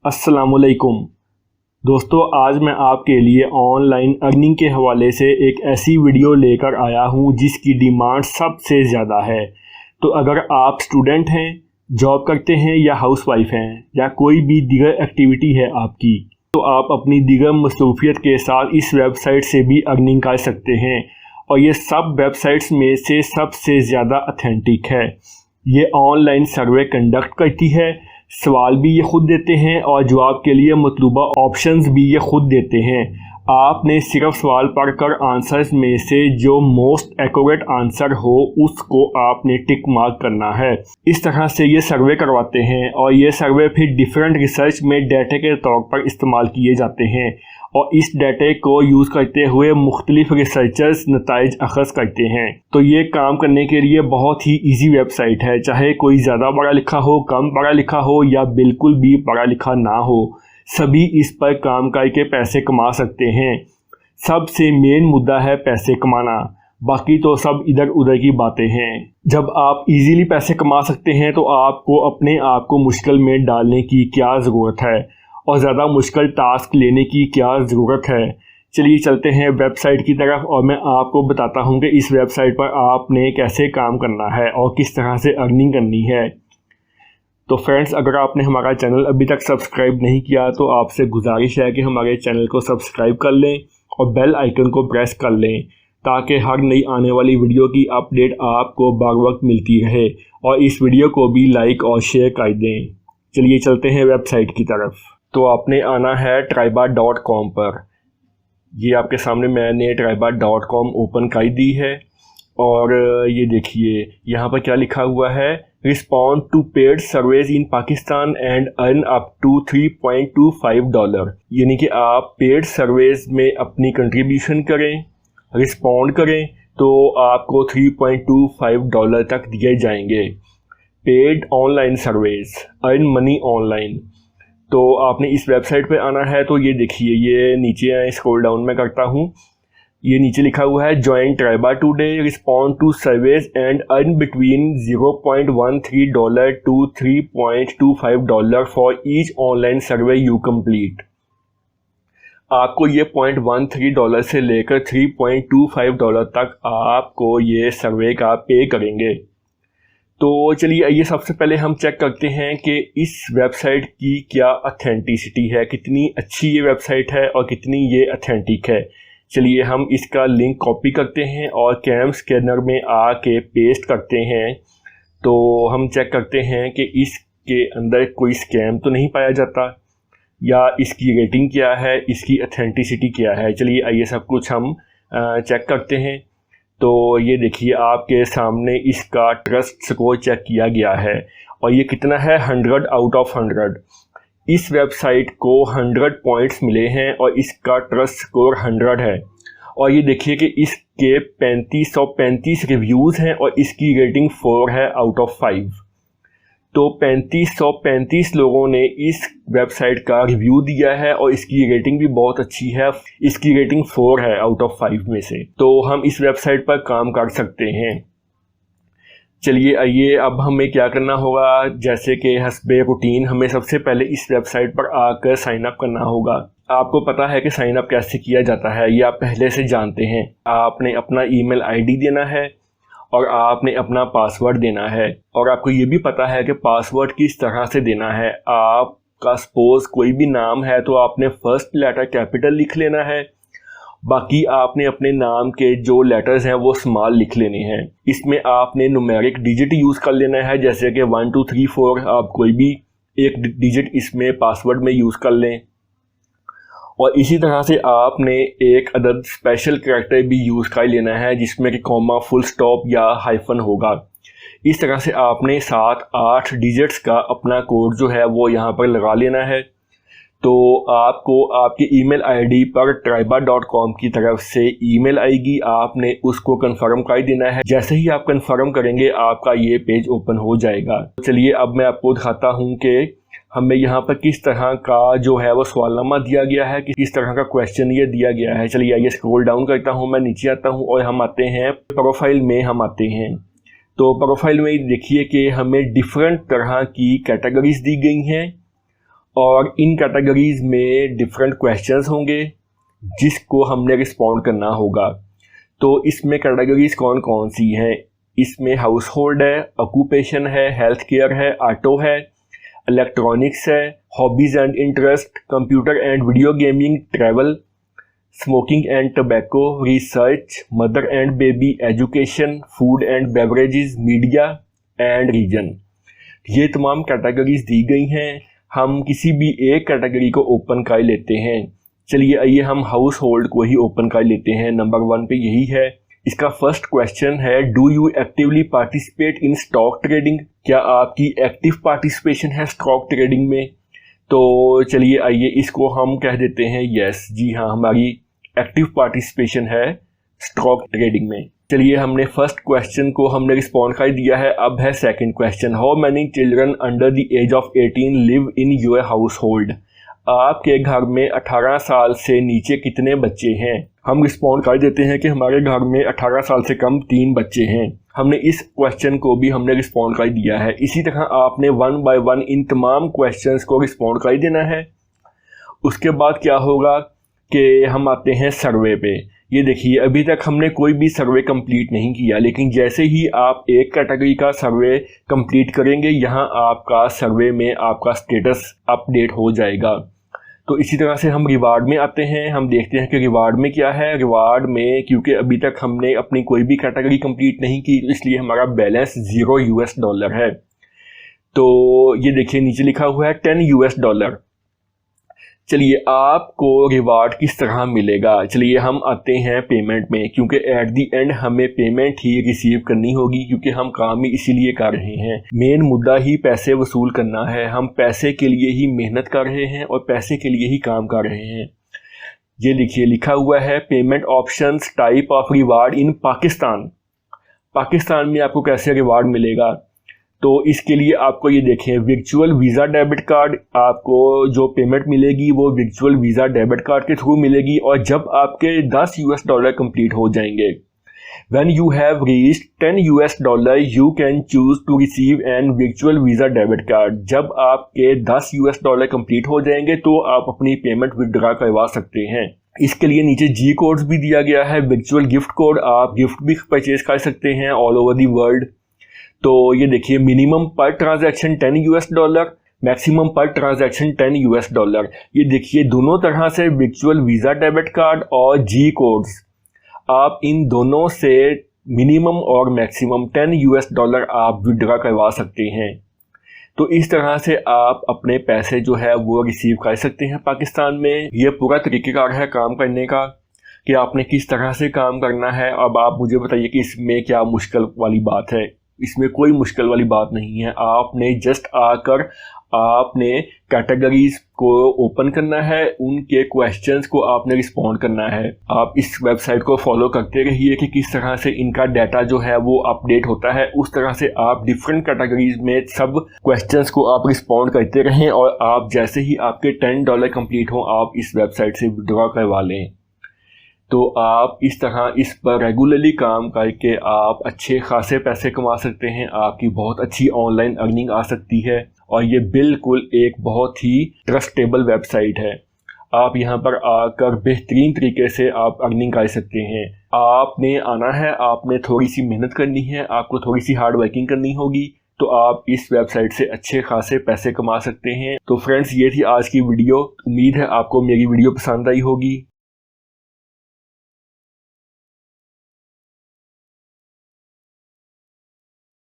अस्सलामुअलैकुम दोस्तों, आज मैं आपके लिए ऑनलाइन अर्निंग के हवाले से एक ऐसी वीडियो लेकर आया हूं जिसकी डिमांड सबसे ज़्यादा है। तो अगर आप स्टूडेंट हैं, जॉब करते हैं या हाउसवाइफ हैं या कोई भी दीगर एक्टिविटी है आपकी, तो आप अपनी दीगर मसरूफियत के साथ इस वेबसाइट से भी अर्निंग कर सकते हैं। और ये सब वेबसाइट्स में से सबसे ज़्यादा अथेंटिक है। ये ऑनलाइन सर्वे कंडक्ट करती है, सवाल भी ये खुद देते हैं और जवाब के लिए मतलूबा ऑप्शंस भी ये खुद देते हैं। आपने सिर्फ सवाल पढ़कर आंसर्स में से जो मोस्ट एक्यूरेट आंसर हो उसको आपने टिक मार्क करना है। इस तरह से ये सर्वे करवाते हैं और ये सर्वे फिर डिफरेंट रिसर्च में डाटे के तौर पर इस्तेमाल किए जाते हैं और इस डाटे को यूज़ करते हुए मुख्तलिफ रिसर्चर्स नताइज अखज़ करते हैं। तो ये काम करने के लिए बहुत ही ईजी वेबसाइट है, चाहे कोई ज़्यादा पढ़ा लिखा हो, कम पढ़ा लिखा हो या बिल्कुल भी पढ़ा लिखा ना हो, सभी इस पर काम करके पैसे कमा सकते हैं। सबसे मेन मुद्दा है पैसे कमाना, बाकी तो सब इधर उधर की बातें हैं। जब आप इजीली पैसे कमा सकते हैं तो आपको अपने आप को मुश्किल में डालने की क्या ज़रूरत है और ज़्यादा मुश्किल टास्क लेने की क्या ज़रूरत है। चलिए चलते हैं वेबसाइट की तरफ और मैं आपको बताता हूं कि इस वेबसाइट पर आपने कैसे काम करना है और किस तरह से अर्निंग करनी है। तो फ्रेंड्स, अगर आपने हमारा चैनल अभी तक सब्सक्राइब नहीं किया तो आपसे गुजारिश है कि हमारे चैनल को सब्सक्राइब कर लें और बेल आइकन को प्रेस कर लें ताकि हर नई आने वाली वीडियो की अपडेट आपको बर वक्त मिलती रहे, और इस वीडियो को भी लाइक और शेयर कर दें। चलिए चलते हैं वेबसाइट की तरफ। तो आपने आना है ट्राइबा.com पर। ये आपके सामने मैंने ट्राइबा.com ओपन कर दी है और ये देखिए यहाँ पर क्या लिखा हुआ है, respond to paid surveys in Pakistan and earn up to $3.25। यानी कि आप पेड सर्वेज में अपनी कंट्रीब्यूशन करें, रिस्पॉन्ड करें तो आपको $3.25 तक दिए जाएंगे। Paid online surveys, earn money online. तो आपने इस वेबसाइट पे आना है। तो ये देखिए, ये नीचे स्क्रॉल डाउन में करता हूँ, ये नीचे लिखा हुआ है join Triaba today, respond to surveys and earn between $0.13 to $3.25 for each online survey you complete. आपको ये $0.13 से लेकर $3.25 तक आपको ये सर्वे का पे करेंगे। तो चलिए आइए सबसे पहले हम चेक करते हैं कि इस वेबसाइट की क्या अथेंटिसिटी है, कितनी अच्छी ये वेबसाइट है और कितनी ये अथेंटिक है। चलिए हम इसका लिंक कॉपी करते हैं और कैम स्कैनर में आके पेस्ट करते हैं। तो हम चेक करते हैं कि इसके अंदर कोई स्कैम तो नहीं पाया जाता या इसकी रेटिंग क्या है, इसकी अथेंटिसिटी क्या है। चलिए आइए सब कुछ हम चेक करते हैं। तो ये देखिए आपके सामने इसका ट्रस्ट स्कोर चेक किया गया है और ये कितना है, 100 आउट ऑफ 100। इस वेबसाइट को 100 पॉइंट्स मिले हैं और इसका ट्रस्ट स्कोर 100 है। और ये देखिए कि इसके 3535 रिव्यूज़ हैं और इसकी रेटिंग 4 है आउट ऑफ 5। तो 3535 लोगों ने इस वेबसाइट का रिव्यू दिया है और इसकी रेटिंग भी बहुत अच्छी है। इसकी रेटिंग 4 है आउट ऑफ 5 में से। तो हम इस वेबसाइट पर काम कर सकते हैं। चलिए आइए अब हमें क्या करना होगा, जैसे कि हस्बे रूटीन हमें सबसे पहले इस वेबसाइट पर आकर साइन अप करना होगा। आपको पता है कि साइन अप कैसे किया जाता है, ये आप पहले से जानते हैं। आपने अपना ईमेल आईडी देना है और आपने अपना पासवर्ड देना है, और आपको ये भी पता है कि पासवर्ड किस तरह से देना है। आपका सपोज कोई भी नाम है तो आपने फर्स्ट लेटर कैपिटल लिख लेना है, बाकी आपने अपने नाम के जो लेटर्स हैं वो स्मॉल लिख लेने हैं। इसमें आपने न्यूमेरिक डिजिट यूज़ कर लेना है, जैसे कि 1 2 3 4। आप कोई भी एक डिजिट इसमें पासवर्ड में यूज़ कर लें। और इसी तरह से आपने एक अदद स्पेशल कैरेक्टर भी यूज़ कर लेना है जिसमें कि कॉमा, फुल स्टॉप या हाइफन होगा। इस तरह से आपने 7-8 डिजिट्स का अपना कोड जो है वो यहाँ पर लगा लेना है। तो आपको आपके ईमेल आईडी पर ट्राइबा.com की तरफ से ईमेल आएगी, आपने उसको कंफर्म कर देना है। जैसे ही आप कंफर्म करेंगे आपका ये पेज ओपन हो जाएगा। चलिए अब मैं आपको दिखाता हूँ कि हमें यहाँ पर किस तरह का जो है वो सवालनामा दिया गया है, किस तरह का क्वेश्चन ये दिया गया है। चलिए आइए स्क्रॉल डाउन करता हूँ, मैं नीचे आता हूँ और हम आते हैं प्रोफाइल में। हम आते हैं तो प्रोफाइल में देखिए कि हमें डिफरेंट तरह की कैटेगरीज दी गई हैं और इन कैटेगरीज में डिफरेंट क्वेश्चंस होंगे जिसको हमने रिस्पॉन्ड करना होगा। तो इसमें कैटेगरीज कौन कौन सी हैं? इसमें हाउस होल्ड है, ऑक्यूपेशन है, हेल्थ केयर है, ऑटो है, इलेक्ट्रॉनिक्स है, hobbies and interest, computer and video gaming, travel, smoking and tobacco, research, mother and baby, education, food and beverages, media and region. ये तमाम कैटेगरीज दी गई हैं। हम किसी भी एक कैटेगरी को ओपन कर लेते हैं। चलिए आइए हम हाउस होल्ड को ही ओपन कर लेते हैं। नंबर 1 पे यही है। इसका फर्स्ट क्वेश्चन है, do you actively participate in stock trading? क्या आपकी एक्टिव पार्टिसिपेशन है स्टॉक ट्रेडिंग में? तो चलिए आइए इसको हम कह देते हैं यस। जी हाँ, हमारी एक्टिव पार्टिसिपेशन है स्टॉक ट्रेडिंग में। चलिए हमने फर्स्ट क्वेश्चन को हमने रिस्पॉन्ड कर दिया है। अब है second question, how many children under the age of 18 live in your household? आपके घर में 18 साल से नीचे कितने बच्चे हैं? हम रिस्पॉन्ड कर देते हैं कि हमारे घर में 18 साल से कम 3 बच्चे हैं। हमने इस क्वेश्चन को भी हमने रिस्पॉन्ड कर दिया है। इसी तरह आपने 1 बाय 1 इन तमाम क्वेश्चंस को रिस्पॉन्ड कर देना है। उसके बाद क्या होगा कि हम आते हैं सर्वे पे। ये देखिए अभी तक हमने कोई भी सर्वे कंप्लीट नहीं किया, लेकिन जैसे ही आप एक कैटेगरी का सर्वे कंप्लीट करेंगे यहाँ आपका सर्वे में आपका स्टेटस अपडेट हो जाएगा। तो इसी तरह से हम रिवार्ड में आते हैं। हम देखते हैं कि रिवार्ड में क्या है। रिवार्ड में क्योंकि अभी तक हमने अपनी कोई भी कैटेगरी कंप्लीट नहीं की, तो इसलिए हमारा बैलेंस $0 है। तो ये देखिए नीचे लिखा हुआ है $10। चलिए आपको रिवार्ड किस तरह मिलेगा? चलिए हम आते हैं पेमेंट में, क्योंकि एट दी एंड हमें पेमेंट ही रिसीव करनी होगी, क्योंकि हम काम ही इसीलिए कर रहे हैं। मेन मुद्दा ही पैसे वसूल करना है। हम पैसे के लिए ही मेहनत कर रहे हैं और पैसे के लिए ही काम कर रहे हैं। ये लिखिए लिखा हुआ है payment options, type of reward इन पाकिस्तान। पाकिस्तान में आपको कैसे रिवार्ड मिलेगा? तो इसके लिए आपको ये देखें, वर्चुअल वीज़ा डेबिट कार्ड, आपको जो पेमेंट मिलेगी वो वर्चुअल वीज़ा डेबिट कार्ड के थ्रू मिलेगी। और जब आपके $10 कंप्लीट हो जाएंगे, when you have reached $10 you can choose to receive an virtual visa debit card. जब आपके $10 कंप्लीट हो जाएंगे तो आप अपनी पेमेंट विड्रॉ करवा सकते हैं। इसके लिए नीचे जी कोड्स भी दिया गया है, वर्चुअल गिफ्ट कोड। आप गिफ्ट भी परचेज कर सकते हैं ऑल ओवर दी वर्ल्ड। तो ये देखिए मिनिमम पर ट्रांजैक्शन $10, मैक्सिमम पर ट्रांजैक्शन $10। ये देखिए दोनों तरह से वर्चुअल वीज़ा डेबिट कार्ड और जी कोड्स, आप इन दोनों से मिनिमम और मैक्सिमम $10 आप विड्रॉ करवा सकते हैं। तो इस तरह से आप अपने पैसे जो है वो रिसीव कर सकते हैं पाकिस्तान में। ये पूरा तरीक़ेकार है काम करने का कि आपने किस तरह से काम करना है। अब आप मुझे बताइए कि इसमें क्या मुश्किल वाली बात है? इसमें कोई मुश्किल वाली बात नहीं है। आपने जस्ट आकर आपने कैटेगरीज को ओपन करना है, उनके क्वेश्चंस को आपने रिस्पॉन्ड करना है। आप इस वेबसाइट को फॉलो करते रहिए कि किस तरह से इनका डाटा जो है वो अपडेट होता है। उस तरह से आप डिफरेंट कैटेगरीज में सब क्वेश्चंस को आप रिस्पॉन्ड करते रहें और आप जैसे ही आपके $10 कंप्लीट हों आप इस वेबसाइट से विड्रॉ करवा लें। तो आप इस तरह इस पर रेगुलरली काम करके आप अच्छे खासे पैसे कमा सकते हैं। आपकी बहुत अच्छी ऑनलाइन अर्निंग आ सकती है और ये बिल्कुल एक बहुत ही ट्रस्टेबल वेबसाइट है। आप यहाँ पर आकर बेहतरीन तरीके से आप अर्निंग कर सकते हैं। आपने आना है, आपने थोड़ी सी मेहनत करनी है, आपको थोड़ी सी हार्ड वर्किंग करनी होगी, तो आप इस वेबसाइट से अच्छे खासे पैसे कमा सकते हैं। तो फ्रेंड्स, ये थी आज की वीडियो। उम्मीद है आपको मेरी वीडियो पसंद आई होगी।